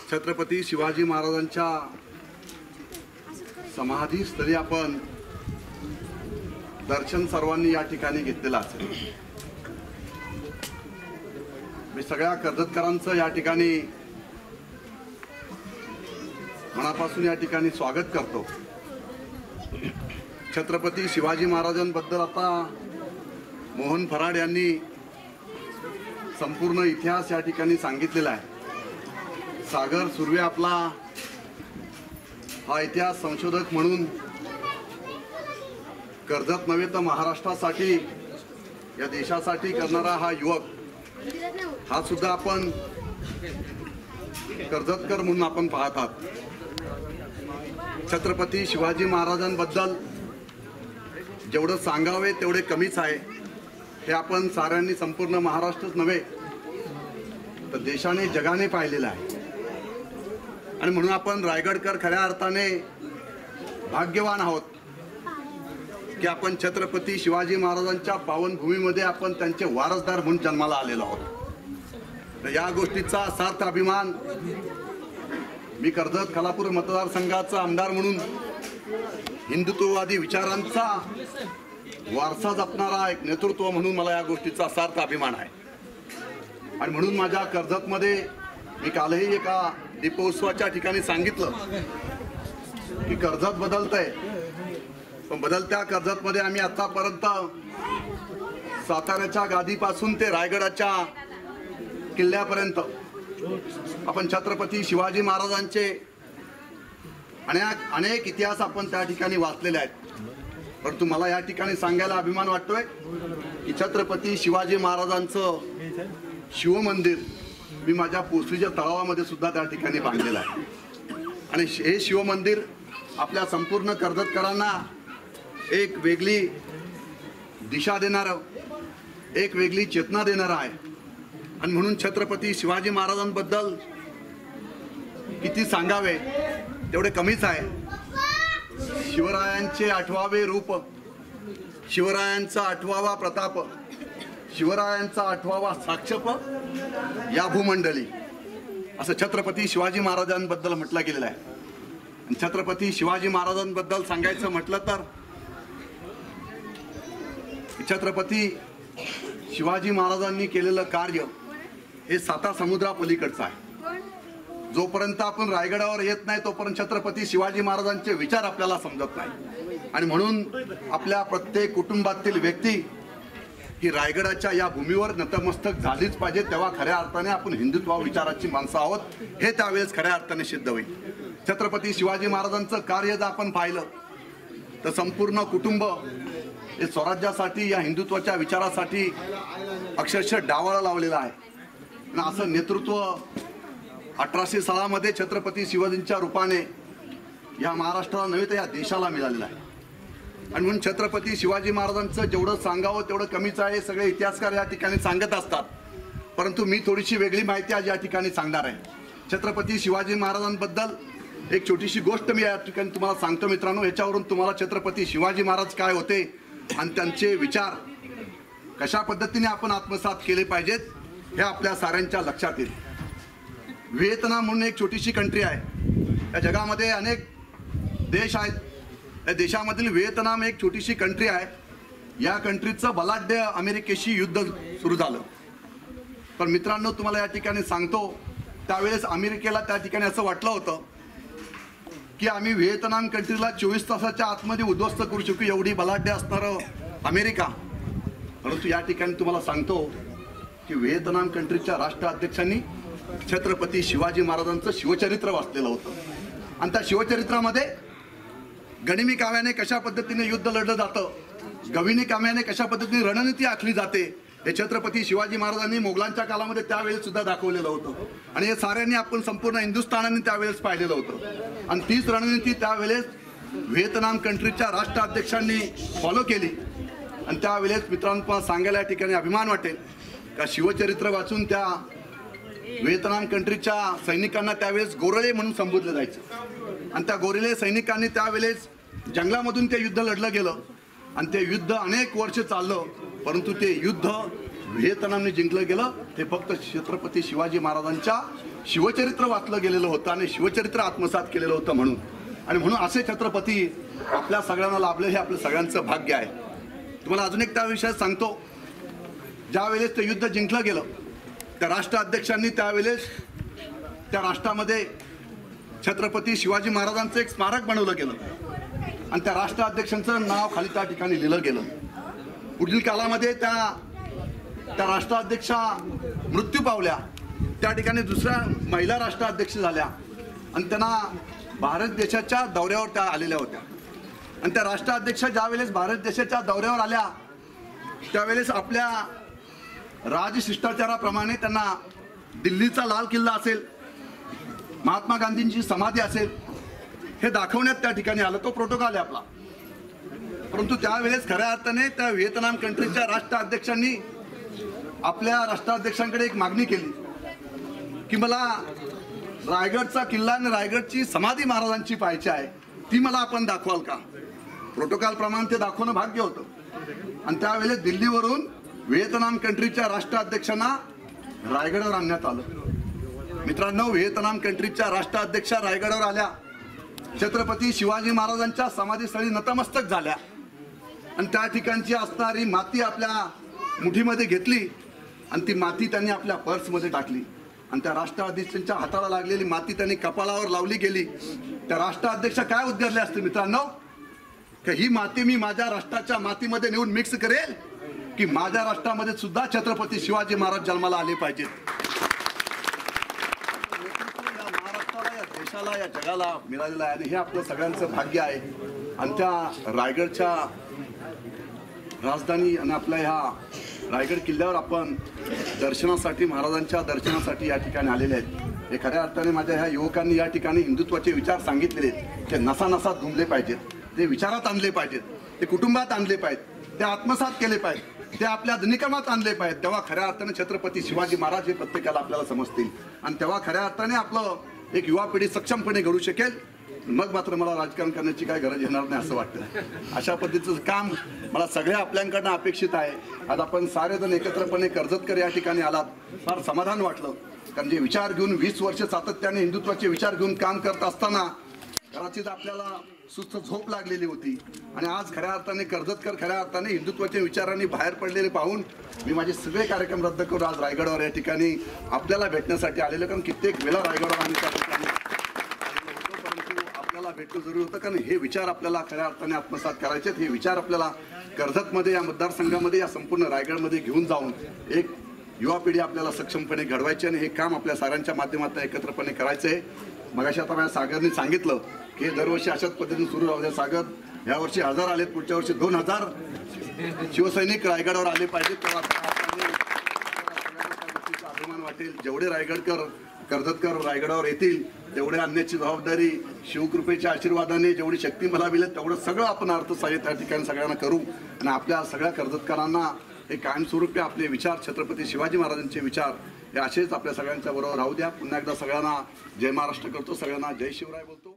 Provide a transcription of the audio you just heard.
छत्रपती शिवाजी महाराजांच्या समाधीस्थळी आपण दर्शन सर्वांनी या ठिकाणी घेतलेलं असेल। मी सगळ्या कर्जतकरांचं या ठिकाणी मनापासून या ठिकाणी स्वागत करतो। छत्रपती शिवाजी महाराजांबद्दल आता मोहन फराड यांनी संपूर्ण इतिहास या ठिकाणी सांगितलेला आहे। सागर सुर्वे आपला हा इतिहास संशोधक म्हणून कर्जत नव्हे तर महाराष्ट्रासाठी या देशासाठी करणारा हा युवक हा सुद्धा आपण कर्जतकर म्हणून आपण पाहत आहात। छत्रपती शिवाजी महाराजांबद्दल जेवढं सांगावे तेवढे कमीच आहे। हे आपण साऱ्यांनी संपूर्ण महाराष्ट्रच नव्हे तर देशाने जगाने पाहिलेलं आहे आणि म्हणून आपण रायगडकर खऱ्या अर्थाने भाग्यवान आहोत की आपण छत्रपती शिवाजी महाराजांच्या पावनभूमीमध्ये आपण त्यांचे वारसदार म्हणून जन्माला आलेलो आहोत। तर या गोष्टीचा सार्थ अभिमान मी कर्जत खालापूर मतदारसंघाचा आमदार म्हणून हिंदुत्ववादी विचारांचा वारसा जपणारा एक नेतृत्व म्हणून मला या गोष्टीचा सार्थ अभिमान आहे। आणि म्हणून माझ्या कर्जतमध्ये मी कालही एका दीपोत्सवाच्या ठिकाणी सांगितलं की कर्जत बदलतंय, पण बदलत्या कर्जतमध्ये आम्ही आतापर्यंत साताऱ्याच्या गादीपासून ते रायगडाच्या किल्ल्यापर्यंत आपण छत्रपती शिवाजी महाराजांचे अनेक इतिहास आपण त्या ठिकाणी वाचलेले आहेत। परंतु मला या ठिकाणी सांगायला अभिमान वाटतोय की छत्रपती शिवाजी महाराजांचं शिवमंदिर मी माझ्या पोसरीच्या तळावामध्ये सुद्धा त्या ठिकाणी बांधलेलं आहे आणि हे शिवमंदिर आपल्या संपूर्ण कर्जतकरांना एक वेगळी दिशा देणारं, एक वेगळी चेतना देणारं आहे। आणि म्हणून छत्रपती शिवाजी महाराजांबद्दल किती सांगावे तेवढे कमीच आहे। शिवरायांचे 8वे रूप, शिवरायांचा 8वा प्रताप, शिवरायांचा 8वा साक्षप या भूमंडली असं छत्रपती शिवाजी महाराजांबद्दल म्हटलं गेलेलं आहे। आणि छत्रपती शिवाजी महाराजांबद्दल सांगायचं म्हटलं तर छत्रपती शिवाजी महाराजांनी केलेलं कार्य हे 7 समुद्रापलीकडचं आहे। जोपर्यंत आपण रायगडावर येत नाही तोपर्यंत छत्रपती शिवाजी महाराजांचे विचार आपल्याला समजत नाही। आणि म्हणून आपल्या प्रत्येक कुटुंबातील व्यक्ती ही रायगडाच्या या भूमीवर नतमस्तक झालीच पाहिजे, तेव्हा खऱ्या अर्थाने आपण हिंदुत्व विचाराची माणसं आहोत हे त्यावेळेस खऱ्या अर्थाने सिद्ध होईल। छत्रपती शिवाजी महाराजांचं कार्य जर आपण पाहिलं तर संपूर्ण कुटुंब हे स्वराज्यासाठी या हिंदुत्वाच्या विचारासाठी अक्षरशः डावाळा लावलेला आहे। आणि असं नेतृत्व 1800 सालामध्ये छत्रपती शिवाजींच्या रूपाने या महाराष्ट्राला नव्हे तर या देशाला मिळालेलं आहे। आणि म्हणून छत्रपती शिवाजी महाराजांचं जेवढं सांगावं तेवढं कमीच आहे। सगळे इतिहासकार या ठिकाणी सांगत असतात, परंतु मी थोडीशी वेगळी माहिती आज या ठिकाणी सांगणार आहे। छत्रपती शिवाजी महाराजांबद्दल एक छोटीशी गोष्ट मी या ठिकाणी तुम्हाला सांगतो मित्रांनो। याच्यावरून तुम्हाला छत्रपती शिवाजी महाराज काय होते आणि त्यांचे विचार कशा पद्धतीने आपण आत्मसात केले पाहिजेत हे आपल्या साऱ्यांच्या लक्षात येईल। व्हिएतनाम म्हणून एक छोटीशी कंट्री आहे। या जगामध्ये अनेक देश आहेत, या देशामधील व्हिएतनाम एक छोटीशी कंट्री आहे। या कंट्रीचं बलाढ्य अमेरिकेशी युद्ध सुरू झालं। पण मित्रांनो तुम्हाला या ठिकाणी सांगतो त्यावेळेस अमेरिकेला त्या ठिकाणी असं वाटलं होतं की आम्ही व्हिएतनाम कंट्रीला 24 तासाच्या आतमध्ये उद्ध्वस्त करू शकू एवढी बलाढ्य असणारं अमेरिका। परंतु या ठिकाणी तुम्हाला सांगतो की व्हिएतनाम कंट्रीच्या राष्ट्राध्यक्षांनी छत्रपती शिवाजी महाराजांचं शिवचरित्र वाचलेलं होतं आणि त्या शिवचरित्रामध्ये गनिमी काव्याने कशा पद्धतीने युद्ध लढलं जातं, गविनी काव्याने कशा पद्धतीने रणनीती आखली जाते हे छत्रपती शिवाजी महाराजांनी मोगलांच्या काळामध्ये त्यावेळेस सुद्धा दाखवलेलं होतं। आणि हे साऱ्यांनी आपण संपूर्ण हिंदुस्थानाने त्यावेळेस पाहिलेलं होतं आणि तीच रणनीती त्यावेळेस व्हिएतनाम कंट्रीच्या राष्ट्राध्यक्षांनी फॉलो केली। आणि त्यावेळेस मित्रांनो सांगायला या ठिकाणी अभिमान वाटेल का शिवचरित्र वाचून त्या व्हिएतनाम कंट्रीच्या सैनिकांना त्यावेळेस गोरले म्हणून संबोधलं जायचं आणि त्या गोरिले सैनिकांनी त्यावेळेस जंगलामधून ते युद्ध लढलं गेलं आणि ते युद्ध अनेक वर्ष चाललं, परंतु ते युद्ध व्हिएतनामने जिंकलं गेलं. ते फक्त छत्रपती शिवाजी महाराजांच्या शिवचरित्र वाचलं गेलेलं होतं आणि शिवचरित्र आत्मसात केलेलं होतं म्हणून. आणि म्हणून असे छत्रपती आपल्या सगळ्यांना लाभले, हे आपलं सगळ्यांचं भाग्य आहे. तुम्हाला अजून एक त्या विषयात सांगतो. ज्या वेळेस ते युद्ध जिंकलं गेलं, त्या राष्ट्राध्यक्षांनी त्यावेळेस त्या राष्ट्रामध्ये छत्रपती शिवाजी महाराजांचं एक स्मारक बनवलं गेलं आणि त्या राष्ट्राध्यक्षांचं नाव खाली त्या ठिकाणी लिहिलं गेलं. पुढील काळामध्ये त्या राष्ट्राध्यक्षा मृत्यू पावल्या. त्या ठिकाणी दुसऱ्या महिला राष्ट्राध्यक्ष झाल्या आणि त्यांना भारत देशाच्या दौऱ्यावर त्या आलेल्या होत्या. आणि त्या राष्ट्राध्यक्षा ज्यावेळेस भारत देशाच्या दौऱ्यावर आल्या, त्यावेळेस आपल्या राजशिष्टाचाराप्रमाणे त्यांना दिल्लीचा लाल किल्ला असेल, महात्मा गांधींची समाधी असेल, हे दाखवण्यात त्या ठिकाणी आलं. तो प्रोटोकॉल आहे आपला. परंतु त्यावेळेस खऱ्या अर्थाने त्या व्हिएतनाम कंट्रीच्या राष्ट्राध्यक्षांनी आपल्या राष्ट्राध्यक्षांकडे एक मागणी केली की मला रायगडचा किल्ला आणि रायगडची समाधी महाराजांची पाहायची आहे, ती मला आपण दाखवाल का? प्रोटोकॉल प्रमाणे ते दाखवणं भाग्य होतं. आणि त्यावेळेस दिल्लीवरून व्हिएतनाम कंट्रीच्या राष्ट्राध्यक्षांना रायगडावर आणण्यात आलं. मित्रांनो, व्हिएतनाम कंट्रीच्या राष्ट्राध्यक्षा रायगडावर आल्या, छत्रपती शिवाजी महाराजांच्या समाधीस्थळी नतमस्तक झाल्या आणि त्या ठिकाणची असणारी माती आपल्या मुठीमध्ये घेतली आणि ती माती त्यांनी आपल्या पर्समध्ये टाकली आणि त्या राष्ट्राध्यक्षांच्या हाताला लागलेली माती त्यांनी कपाळावर लावली गेली. त्या राष्ट्राध्यक्ष काय उद्गारले असते मित्रांनो, की ही माती मी माझ्या राष्ट्राच्या मातीमध्ये नेऊन मिक्स करेल, की माझ्या राष्ट्रामध्ये सुद्धा छत्रपती शिवाजी महाराज जन्माला आले पाहिजेत. या महाराष्ट्राला, या देशाला, या जगाला मिळालेलं आहे आणि हे आपलं सगळ्यांचं भाग्य आहे. आणि त्या रायगडच्या राजधानी आणि आपल्या ह्या रायगड किल्ल्यावर आपण दर्शनासाठी, महाराजांच्या दर्शनासाठी या ठिकाणी आलेले आहेत. हे खऱ्या अर्थाने माझ्या ह्या युवकांनी या ठिकाणी हिंदुत्वाचे विचार सांगितलेले आहेत. ते नसानसात घुमले पाहिजेत, ते विचारात आणले पाहिजेत, ते कुटुंबात आणले पाहिजेत, ते आत्मसात केले पाहिजेत, ते आपल्या अधिनिक्रमात आणले पाहिजेत. तेव्हा खऱ्या अर्थाने छत्रपती शिवाजी महाराज हे प्रत्येकाला आपल्याला समजतील आणि तेव्हा खऱ्या अर्थाने आपलं एक युवा पिढी सक्षमपणे घडू शकेल. मग मात्र मला राजकारण करण्याची काय गरज येणार नाही असं वाटतं. अशा पद्धतीचं काम मला सगळ्या आपल्याकडनं अपेक्षित आहे. आज आपण सारेजण एकत्रपणे कर्जतकर या ठिकाणी आलात, फार समाधान वाटलं. कारण जे विचार घेऊन 20 वर्ष सातत्याने हिंदुत्वाचे विचार घेऊन काम करत असताना कदाचित आपल्याला सुस्त झोप लागलेली होती आणि आज खऱ्या अर्थाने कर्जतकर खऱ्या अर्थाने हिंदुत्वाच्या विचारांनी बाहेर पडलेले पाहून मी माझे सगळे कार्यक्रम रद्द करून आज रायगडावर या ठिकाणी आपल्याला भेटण्यासाठी आलेलं. कारण कित्येक वेळा रायगडावर आम्ही त्या ठिकाणी परंतु आपल्याला भेटणं जरुरी होतं, कारण हे विचार आपल्याला खऱ्या अर्थाने आत्मसात करायचे. हे विचार आपल्याला कर्जतमध्ये, या मतदारसंघामध्ये, या संपूर्ण रायगडमध्ये घेऊन जाऊन एक युवा पिढी आपल्याला सक्षमपणे घडवायची आणि हे काम आपल्या साऱ्यांच्या माध्यमातून एकत्रपणे करायचं आहे. मगाशी आता माझ्या सागरने सांगितलं की दरवर्षी अशाच पद्धतीने सुरू राहू द्या. सागर, यावर्षी 1000 आलेत, पुढच्या वर्षी 2000 शिवसैनिक रायगडावर आले पाहिजेत. तेव्हा अभिमान वाटेल. जेवढे रायगडकर, कर्जतकर रायगडावर येतील तेवढे आणण्याची जबाबदारी शिवकृपेच्या आशीर्वादाने जेवढी शक्ती मला मिळेल तेवढं सगळं आपण अर्थसहाय्य त्या ठिकाणी सगळ्यांना करू आणि आपल्या सगळ्या कर्जतकरांना हे कायमस्वरूपी आपले विचार, छत्रपती शिवाजी महाराजांचे विचार हे असेच आपल्या सगळ्यांच्या बरोबर राहू द्या. पुन्हा एकदा सगळ्यांना जय महाराष्ट्र करतो, सगळ्यांना जय शिवराय बोलतो.